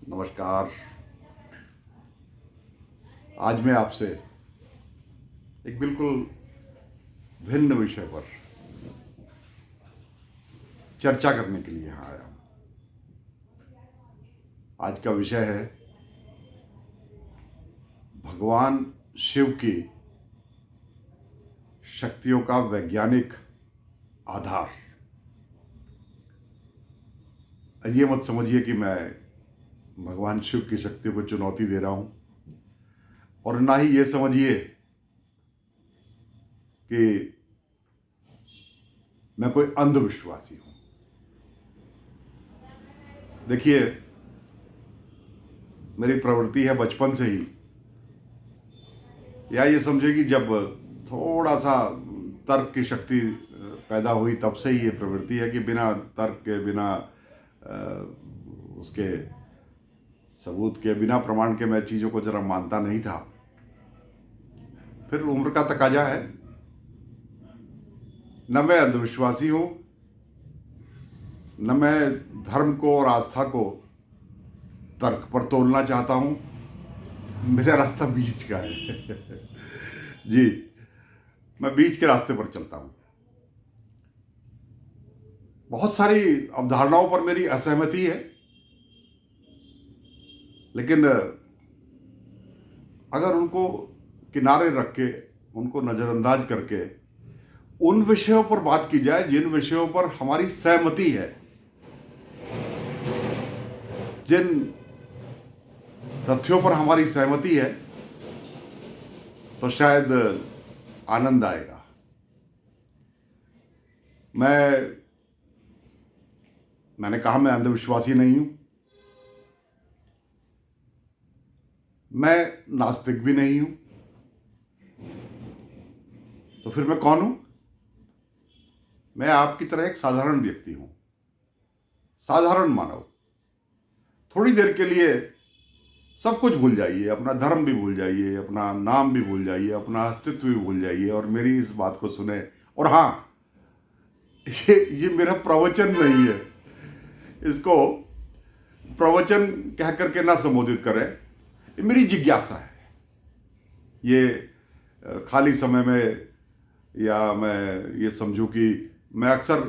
नमस्कार। आज मैं आपसे एक बिल्कुल भिन्न विषय पर चर्चा करने के लिए यहाँ आया हूँ। आज का विषय है भगवान शिव की शक्तियों का वैज्ञानिक आधार। ये मत समझिए कि मैं भगवान शिव की शक्तियों को चुनौती दे रहा हूँ, और ना ही ये समझिए कि मैं कोई अंधविश्वासी हूँ। देखिए, मेरी प्रवृत्ति है बचपन से ही, या ये समझे कि जब थोड़ा सा तर्क की शक्ति पैदा हुई तब से ही ये प्रवृत्ति है कि बिना तर्क के, बिना उसके सबूत के, बिना प्रमाण के मैं चीज़ों को जरा मानता नहीं था। फिर उम्र का तकाजा है, न मैं अंधविश्वासी हूँ, न मैं धर्म को और आस्था को तर्क पर तोलना चाहता हूँ। मेरा रास्ता बीच का है। जी, मैं बीच के रास्ते पर चलता हूँ। बहुत सारी अवधारणाओं पर मेरी असहमति है, लेकिन अगर उनको किनारे रख के, उनको नज़रअंदाज करके उन विषयों पर बात की जाए जिन विषयों पर हमारी सहमति है, जिन तथ्यों पर हमारी सहमति है, तो शायद आनंद आएगा। मैंने कहा मैं अंधविश्वासी नहीं हूं, मैं नास्तिक भी नहीं हूं, तो फिर मैं कौन हूं? मैं आपकी तरह एक साधारण व्यक्ति हूं, साधारण मानव। थोड़ी देर के लिए सब कुछ भूल जाइए, अपना धर्म भी भूल जाइए, अपना नाम भी भूल जाइए, अपना अस्तित्व भी भूल जाइए, और मेरी इस बात को सुने। और हाँ, ये मेरा प्रवचन नहीं है, इसको प्रवचन कह करके ना संबोधित करें। ये मेरी जिज्ञासा है। ये खाली समय में, या मैं ये समझूं कि मैं अक्सर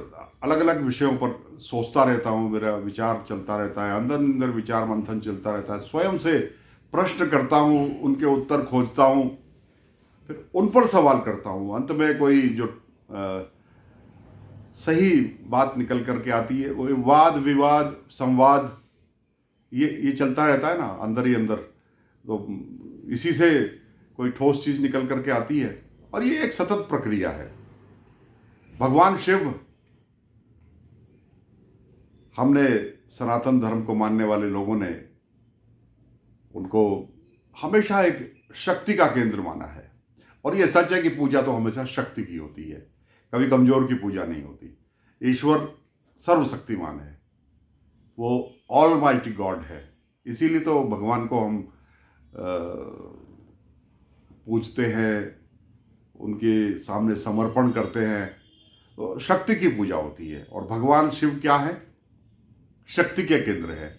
अलग अलग विषयों पर सोचता रहता हूँ, मेरा विचार चलता रहता है, अंदर अंदर विचार मंथन चलता रहता है, स्वयं से प्रश्न करता हूँ, उनके उत्तर खोजता हूँ, फिर उन पर सवाल करता हूँ। अंत में कोई जो सही बात निकल करके आती है, वो वाद विवाद संवाद ये चलता रहता है ना, अंदर ही अंदर। तो इसी से कोई ठोस चीज़ निकल करके आती है, और ये एक सतत प्रक्रिया है। भगवान शिव, हमने सनातन धर्म को मानने वाले लोगों ने उनको हमेशा एक शक्ति का केंद्र माना है। और ये सच है कि पूजा तो हमेशा शक्ति की होती है, कभी कमजोर की पूजा नहीं होती। ईश्वर सर्वशक्तिमान है, वो ऑल माइटी गॉड है। इसीलिए तो भगवान को हम पूजते हैं, उनके सामने समर्पण करते हैं। तो शक्ति की पूजा होती है, और भगवान शिव क्या है? शक्ति के केंद्र है।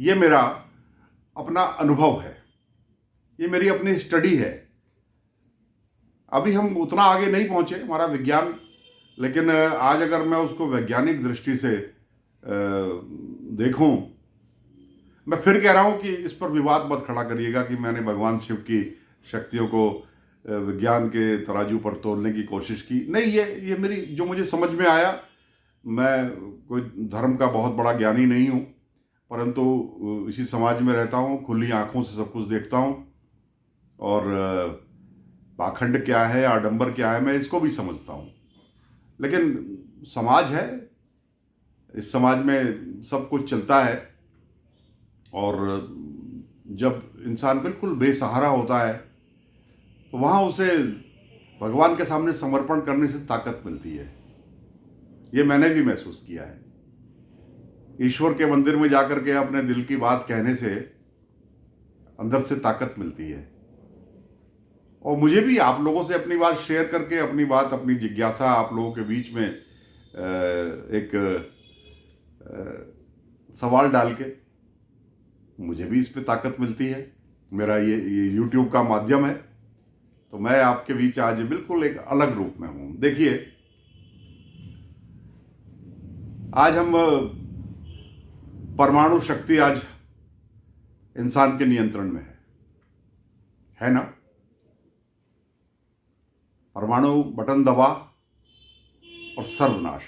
ये मेरा अपना अनुभव है, ये मेरी अपनी स्टडी है। अभी हम उतना आगे नहीं पहुंचे, हमारा विज्ञान, लेकिन आज अगर मैं उसको वैज्ञानिक दृष्टि से देखूं, मैं फिर कह रहा हूं कि इस पर विवाद मत खड़ा करिएगा कि मैंने भगवान शिव की शक्तियों को विज्ञान के तराजू पर तोलने की कोशिश की। नहीं, ये मेरी जो मुझे समझ में आया। मैं कोई धर्म का बहुत बड़ा ज्ञानी नहीं हूँ, परंतु इसी समाज में रहता हूँ, खुली आंखों से सब कुछ देखता हूँ, और पाखंड क्या है, आडंबर क्या है, मैं इसको भी समझता हूँ। लेकिन समाज है, इस समाज में सब कुछ चलता है, और जब इंसान बिल्कुल बेसहारा होता है तो वहाँ उसे भगवान के सामने समर्पण करने से ताकत मिलती है। ये मैंने भी महसूस किया है। ईश्वर के मंदिर में जाकर के अपने दिल की बात कहने से अंदर से ताकत मिलती है। और मुझे भी आप लोगों से अपनी बात शेयर करके, अपनी बात, अपनी जिज्ञासा आप लोगों के बीच में एक सवाल डाल के मुझे भी इस पे ताकत मिलती है। मेरा ये यूट्यूब का माध्यम है, तो मैं आपके बीच आज बिल्कुल एक अलग रूप में हूं। देखिए, आज हम परमाणु शक्ति आज इंसान के नियंत्रण में है ना। परमाणु बटन दबा और सर्वनाश,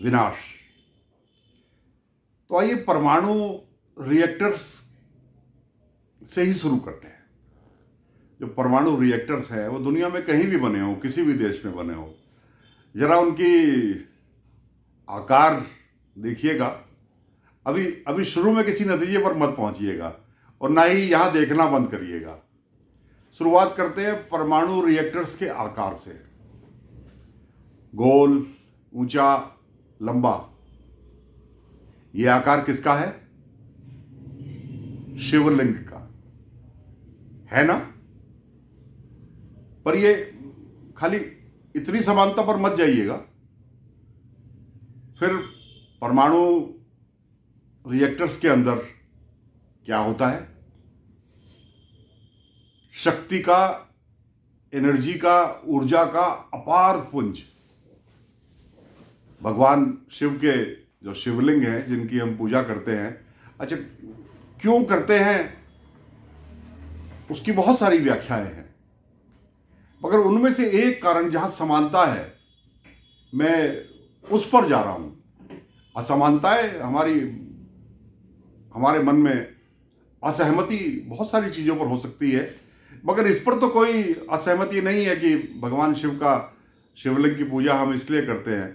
विनाश। तो आइए परमाणु रिएक्टर्स से ही शुरू करते हैं। जो परमाणु रिएक्टर्स हैं वो दुनिया में कहीं भी बने हो, किसी भी देश में बने हो, जरा उनकी आकार देखिएगा। अभी शुरू में किसी नतीजे पर मत पहुंचिएगा और ना ही यहां देखना बंद करिएगा। शुरुआत करते हैं परमाणु रिएक्टर्स के आकार से। गोल, ऊंचा, लंबा, यह आकार किसका है? शिवलिंग का है ना। पर ये खाली इतनी समानता पर मत जाइएगा। फिर परमाणु रिएक्टर्स के अंदर क्या होता है? शक्ति का, एनर्जी का, ऊर्जा का अपार पुंज। भगवान शिव के जो शिवलिंग हैं, जिनकी हम पूजा करते हैं, अच्छा क्यों करते हैं उसकी बहुत सारी व्याख्याएं हैं, मगर उनमें से एक कारण जहां समानता है, मैं उस पर जा रहा हूं। असमानताएं हमारे मन में असहमति बहुत सारी चीजों पर हो सकती है, मगर इस पर तो कोई असहमति नहीं है कि भगवान शिव का शिवलिंग की पूजा हम इसलिए करते हैं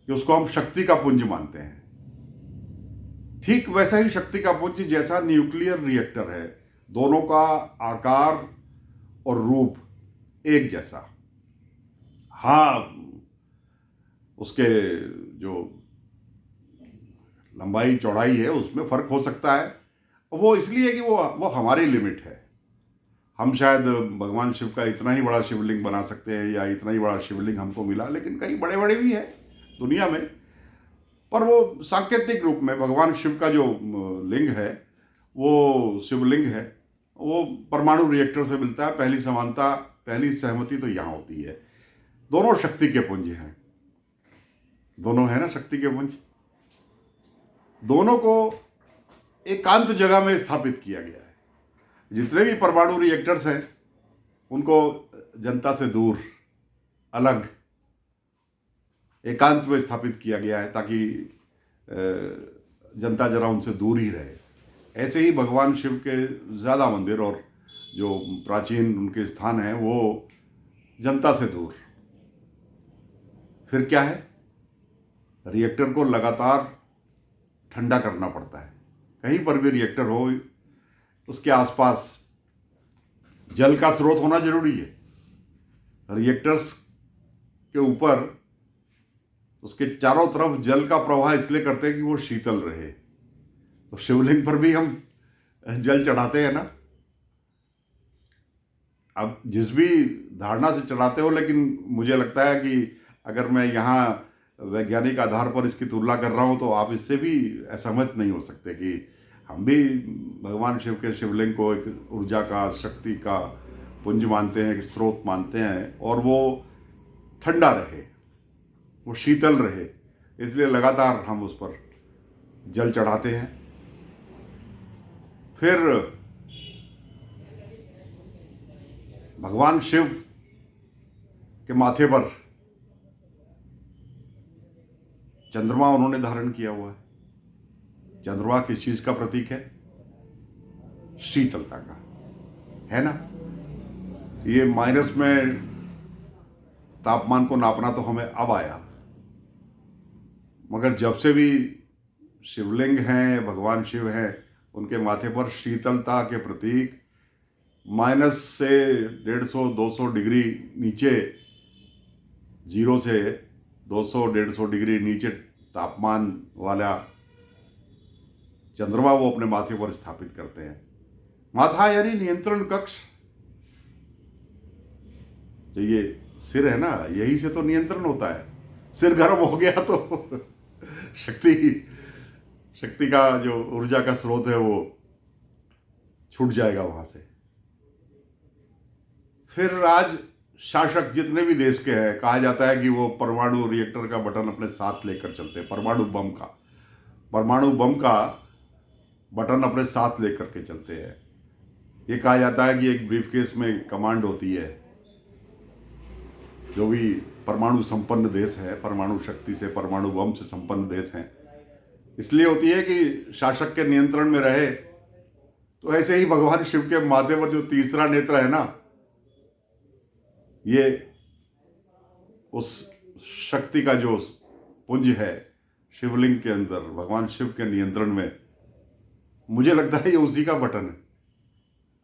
कि उसको हम शक्ति का पुंज मानते हैं। ठीक वैसा ही शक्ति का पुंज जैसा न्यूक्लियर रिएक्टर है, दोनों का आकार और रूप एक जैसा। हाँ, उसके जो लंबाई चौड़ाई है उसमें फर्क हो सकता है, वो इसलिए कि वो हमारी लिमिट है। हम शायद भगवान शिव का इतना ही बड़ा शिवलिंग बना सकते हैं या इतना ही बड़ा शिवलिंग हमको मिला, लेकिन कई बड़े बड़े भी हैं दुनिया में। पर वो सांकेतिक रूप में भगवान शिव का जो लिंग है, वो शिवलिंग है, वो परमाणु रिएक्टर से मिलता है। पहली समानता, पहली सहमति तो यहाँ होती है। दोनों शक्ति के पुंज हैं, दोनों है ना शक्ति के पुंज। दोनों को एकांत जगह में स्थापित किया गया है। जितने भी परमाणु रिएक्टर्स हैं उनको जनता से दूर, अलग, एकांत में स्थापित किया गया है ताकि जनता जरा उनसे दूर ही रहे। ऐसे ही भगवान शिव के ज़्यादा मंदिर और जो प्राचीन उनके स्थान हैं वो जनता से दूर। फिर क्या है? रिएक्टर को लगातार ठंडा करना पड़ता है। कहीं पर भी रिएक्टर हो, उसके आसपास जल का स्रोत होना जरूरी है। रिएक्टर्स के ऊपर, उसके चारों तरफ जल का प्रवाह इसलिए करते हैं कि वो शीतल रहे। तो शिवलिंग पर भी हम जल चढ़ाते हैं ना। अब जिस भी धारणा से चढ़ाते हो, लेकिन मुझे लगता है कि अगर मैं यहाँ वैज्ञानिक आधार पर इसकी तुलना कर रहा हूँ तो आप इससे भी असहमत नहीं हो सकते कि हम भी भगवान शिव के शिवलिंग को एक ऊर्जा का, शक्ति का पुंज मानते हैं, एक स्रोत मानते हैं, और वो ठंडा रहे, वो शीतल रहे, इसलिए लगातार हम उस पर जल चढ़ाते हैं। फिर भगवान शिव के माथे पर चंद्रमा उन्होंने धारण किया हुआ है। चंद्रमा किस चीज का प्रतीक है? शीतलता का, है ना। ये माइनस में तापमान को नापना तो हमें अब आया, मगर जब से भी शिवलिंग हैं, भगवान शिव हैं, उनके माथे पर शीतलता के प्रतीक माइनस से 150-200 डिग्री नीचे, 0 से 200-150 डिग्री नीचे तापमान वाला चंद्रमा वो अपने माथे पर स्थापित करते हैं। माथा यानी नियंत्रण कक्ष। जो ये सिर है ना, यही से तो नियंत्रण होता है। सिर गर्म हो गया तो शक्ति शक्ति का जो ऊर्जा का स्रोत है वो छूट जाएगा वहां से। फिर आज शासक जितने भी देश के हैं, कहा जाता है कि वो परमाणु रिएक्टर का बटन अपने साथ लेकर चलते हैं, परमाणु बम का बटन अपने साथ लेकर के चलते हैं। ये कहा जाता है कि एक ब्रीफकेस में कमांड होती है। जो भी परमाणु संपन्न देश है, परमाणु शक्ति से, परमाणु बम से संपन्न देश हैं, इसलिए होती है कि शासक के नियंत्रण में रहे। तो ऐसे ही भगवान शिव के माथे पर जो तीसरा नेत्र है ना, ये उस शक्ति का जो पुंज है शिवलिंग के अंदर, भगवान शिव के नियंत्रण में, मुझे लगता है ये उसी का बटन है।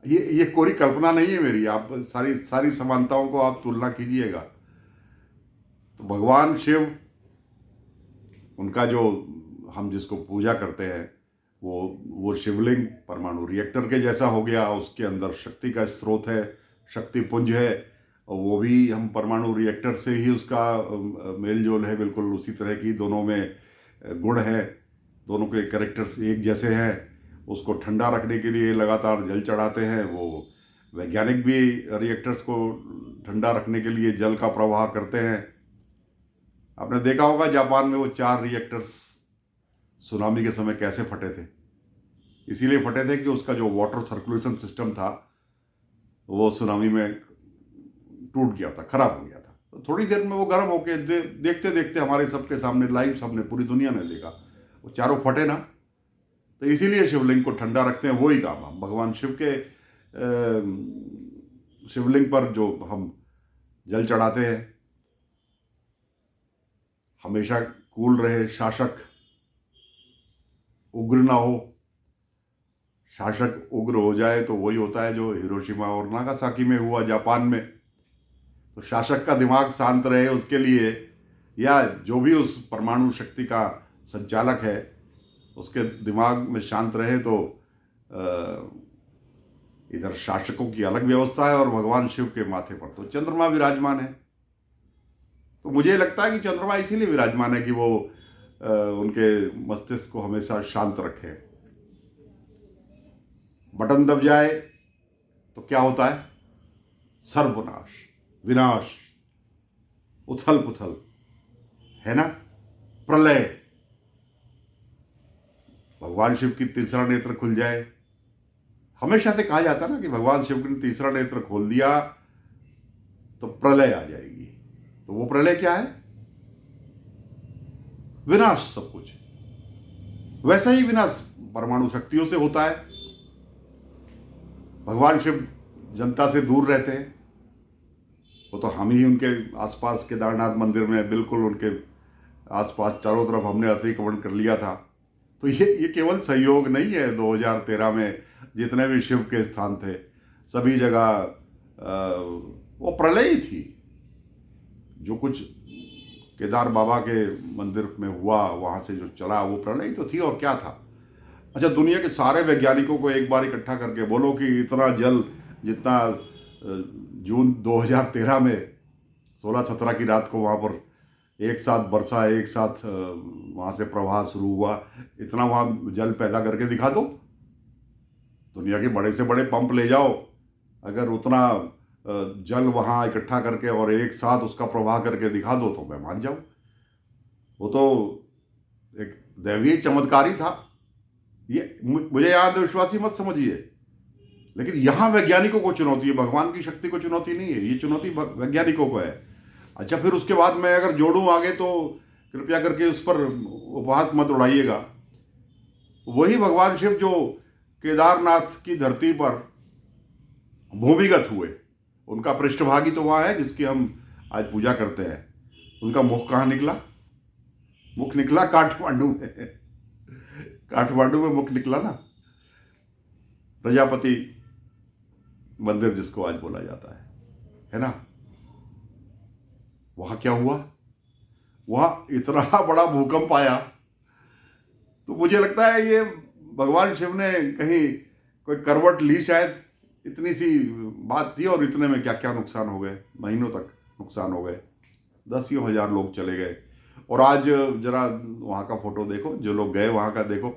ये कोई कल्पना नहीं है मेरी, आप सारी समानताओं को आप तुलना कीजिएगा। तो भगवान शिव, उनका जो हम जिसको पूजा करते हैं, वो शिवलिंग परमाणु रिएक्टर के जैसा हो गया। उसके अंदर शक्ति का स्रोत है, शक्ति पुंज है, और वो भी हम परमाणु रिएक्टर से ही उसका मेल जोल है, बिल्कुल उसी तरह की दोनों में गुण है, दोनों के कैरेक्टर्स एक जैसे हैं। उसको ठंडा रखने के लिए लगातार जल चढ़ाते हैं। वो वैज्ञानिक भी रिएक्टर्स को ठंडा रखने के लिए जल का प्रवाह करते हैं। आपने देखा होगा जापान में वो 4 रिएक्टर्स सुनामी के समय कैसे फटे थे। इसीलिए फटे थे कि उसका जो वाटर सर्कुलेशन सिस्टम था वो सुनामी में टूट गया था, खराब हो गया था। तो थोड़ी देर में वो गर्म होके देखते देखते हमारे सबके सामने लाइव, सबने, पूरी दुनिया ने देखा, वो चारों फटे ना। तो इसीलिए शिवलिंग को ठंडा रखते हैं। वही काम हम भगवान शिव के शिवलिंग पर जो हम जल चढ़ाते हैं, हमेशा कूल रहे, शासक उग्र ना हो। शासक उग्र हो जाए तो वही होता है जो हिरोशिमा और नागासाकी में हुआ, जापान में। तो शासक का दिमाग शांत रहे उसके लिए, या जो भी उस परमाणु शक्ति का संचालक है उसके दिमाग में शांत रहे, तो इधर शासकों की अलग व्यवस्था है और भगवान शिव के माथे पर तो चंद्रमा विराजमान है। तो मुझे लगता है कि चंद्रमा इसीलिए विराजमान है कि वो उनके मस्तिष्क को हमेशा शांत रखे। बटन दब जाए तो क्या होता है? सर्वनाश, विनाश, उथल पुथल, है ना, प्रलय। भगवान शिव की तीसरा नेत्र खुल जाए, हमेशा से कहा जाता है ना कि भगवान शिव ने तीसरा नेत्र खोल दिया तो प्रलय आ जाएगी। तो वो प्रलय क्या है? विनाश, सब कुछ। वैसा ही विनाश परमाणु शक्तियों से होता है। भगवान शिव जनता से दूर रहते हैं। वो तो हम ही उनके आसपास केदारनाथ मंदिर में बिल्कुल उनके आसपास चारों तरफ हमने अतिक्रमण कर लिया था। तो ये केवल सहयोग नहीं है। 2013 में जितने भी शिव के स्थान थे सभी जगह वो प्रलय ही थी। जो कुछ केदार बाबा के मंदिर में हुआ, वहाँ से जो चला, वो प्रलय ही तो थी, और क्या था। अच्छा, दुनिया के सारे वैज्ञानिकों को एक बार इकट्ठा करके बोलो कि इतना जल जितना जून 2013 में 16-17 की रात को वहाँ पर एक साथ बरसा, एक साथ वहाँ से प्रवाह शुरू हुआ, इतना वहाँ जल पैदा करके दिखा दो। दुनिया के बड़े से बड़े पंप ले जाओ, अगर उतना जल वहाँ इकट्ठा करके और एक साथ उसका प्रवाह करके दिखा दो तो मैं मान जाऊँ। वो तो एक दैवीय चमत्कार ही था। ये मुझे यहाँ अंधविश्वासी मत समझिए, लेकिन यहाँ वैज्ञानिकों को चुनौती है, भगवान की शक्ति को चुनौती नहीं है। ये चुनौती वैज्ञानिकों को है। अच्छा, फिर उसके बाद मैं अगर जोड़ूं आगे तो कृपया करके उस पर उपहास मत उड़ाइएगा। वही भगवान शिव जो केदारनाथ की धरती पर भूमिगत हुए, उनका पृष्ठभागी तो वहाँ है जिसकी हम आज पूजा करते हैं। उनका मुख कहाँ निकला? मुख निकला काठमांडू में। काठमांडू में मुख निकला ना, प्रजापति मंदिर जिसको आज बोला जाता है ना। वहां क्या हुआ? वहां इतना बड़ा भूकंप आया। तो मुझे लगता है ये भगवान शिव ने कहीं कोई करवट ली शायद। इतनी सी बात थी और इतने में क्या क्या नुकसान हो गए, महीनों तक नुकसान हो गए, 10 हजार लोग चले गए। और आज जरा वहाँ का फोटो देखो, जो लोग गए वहाँ का देखो,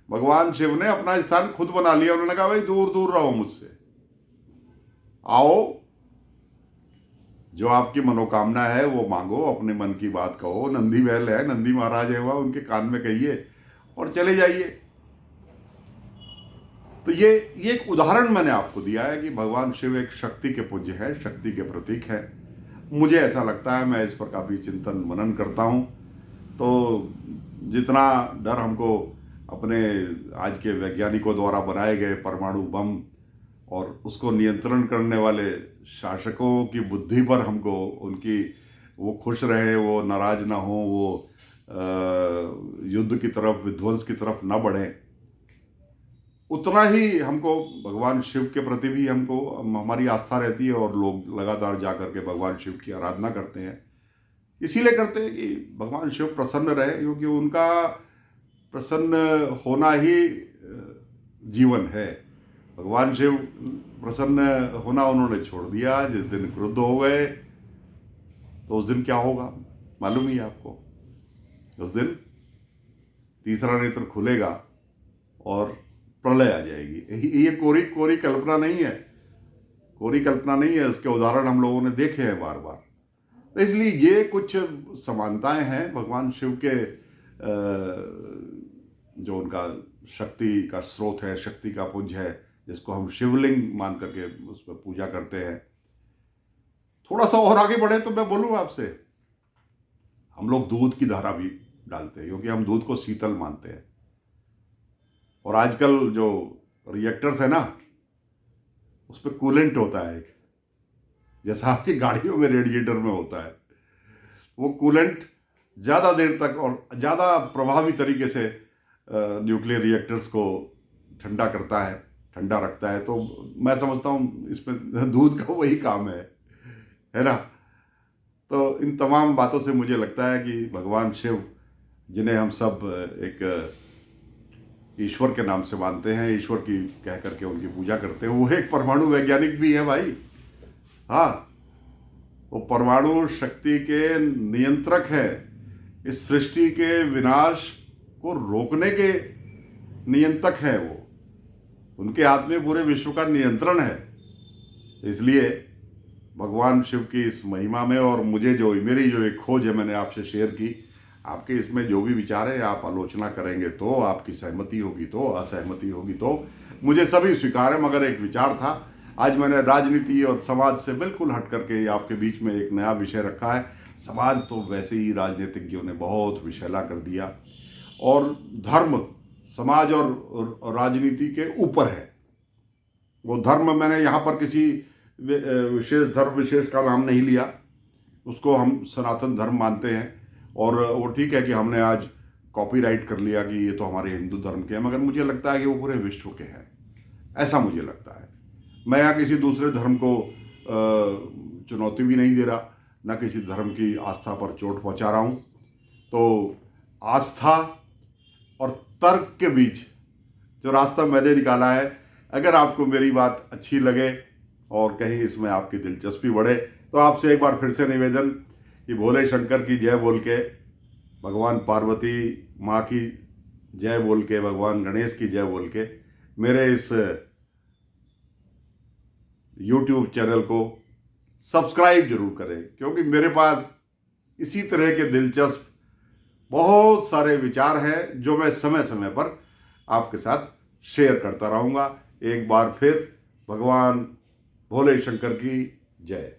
भगवान शिव ने अपना स्थान खुद बना लिया। उन्होंने कहा भाई दूर दूर रहो मुझसे, आओ, जो आपकी मनोकामना है वो मांगो, अपने मन की बात कहो। नंदी बैल है, नंदी महाराज है वह, उनके कान में कहिए और चले जाइए। तो ये एक उदाहरण मैंने आपको दिया है कि भगवान शिव एक शक्ति के पुंज है, शक्ति के प्रतीक है। मुझे ऐसा लगता है, मैं इस पर काफ़ी चिंतन मनन करता हूँ। तो जितना डर हमको अपने आज के वैज्ञानिकों द्वारा बनाए गए परमाणु बम और उसको नियंत्रण करने वाले शासकों की बुद्धि पर हमको उनकी, वो खुश रहे, वो नाराज ना हो, वो युद्ध की तरफ, विध्वंस की तरफ ना बढ़े, उतना ही हमको भगवान शिव के प्रति भी हमको हमारी आस्था रहती है। और लोग लगातार जा करके भगवान शिव की आराधना करते हैं, इसीलिए करते हैं कि भगवान शिव प्रसन्न रहे, क्योंकि उनका प्रसन्न होना ही जीवन है। भगवान शिव प्रसन्न होना उन्होंने छोड़ दिया। जिस दिन क्रुद्ध हो गए तो उस दिन क्या होगा मालूम ही है आपको। उस दिन तीसरा नेत्र खुलेगा और प्रलय आ जाएगी। ये कोरी कोरी कल्पना नहीं है, कोरी कल्पना नहीं है, इसके उदाहरण हम लोगों ने देखे हैं बार बार। तो इसलिए ये कुछ समानताएं हैं भगवान शिव के, जो उनका शक्ति का स्रोत है, शक्ति का पुंज है, जिसको हम शिवलिंग मान करके उस पर पूजा करते हैं। थोड़ा सा और आगे बढ़े तो मैं बोलूँ आपसे, हम लोग दूध की धारा भी डालते हैं, क्योंकि हम दूध को शीतल मानते हैं। और आजकल जो रिएक्टर्स है ना, उस पर कूलेंट होता है एक, जैसा आपकी गाड़ियों में रेडिएटर में होता है। वो कूलेंट ज़्यादा देर तक और ज़्यादा प्रभावी तरीके से न्यूक्लियर रिएक्टर्स को ठंडा करता है, ठंडा रखता है। तो मैं समझता हूँ इसमें दूध का वही काम है ना। तो इन तमाम बातों से मुझे लगता है कि भगवान शिव, जिन्हें हम सब एक ईश्वर के नाम से मानते हैं, ईश्वर की कह करके उनकी पूजा करते हैं, वो एक परमाणु वैज्ञानिक भी है भाई। हाँ, वो परमाणु शक्ति के नियंत्रक है, इस सृष्टि के विनाश को रोकने के नियंत्रक हैं वो। उनके हाथ में पूरे विश्व का नियंत्रण है। इसलिए भगवान शिव की इस महिमा में, और मुझे जो मेरी जो एक खोज है मैंने आपसे शेयर की, आपके इसमें जो भी विचार है, आप आलोचना करेंगे तो, आपकी सहमति होगी तो, असहमति होगी तो, मुझे सभी स्वीकार है। मगर एक विचार था, आज मैंने राजनीति और समाज से बिल्कुल हट करके आपके बीच में एक नया विषय रखा है। समाज तो वैसे ही राजनीतिज्ञों ने बहुत विषैला कर दिया, और धर्म समाज और राजनीति के ऊपर है। वो धर्म, मैंने यहाँ पर किसी विशेष धर्म विशेष का नाम नहीं लिया, उसको हम सनातन धर्म मानते हैं। और वो ठीक है कि हमने आज कॉपीराइट कर लिया कि ये तो हमारे हिंदू धर्म के हैं, मगर मुझे लगता है कि वो पूरे विश्व के हैं, ऐसा मुझे लगता है। मैं यहाँ किसी दूसरे धर्म को चुनौती भी नहीं दे रहा, ना किसी धर्म की आस्था पर चोट पहुँचा रहा हूँ। तो आस्था और तर्क के बीच जो रास्ता मैंने निकाला है, अगर आपको मेरी बात अच्छी लगे और कहीं इसमें आपकी दिलचस्पी बढ़े, तो आपसे एक बार फिर से निवेदन कि भोले शंकर की जय बोल के, भगवान पार्वती माँ की जय बोल के, भगवान गणेश की जय बोल के मेरे इस YouTube चैनल को सब्सक्राइब जरूर करें, क्योंकि मेरे पास इसी तरह के दिलचस्प बहुत सारे विचार हैं जो मैं समय समय पर आपके साथ शेयर करता रहूँगा। एक बार फिर भगवान भोले शंकर की जय।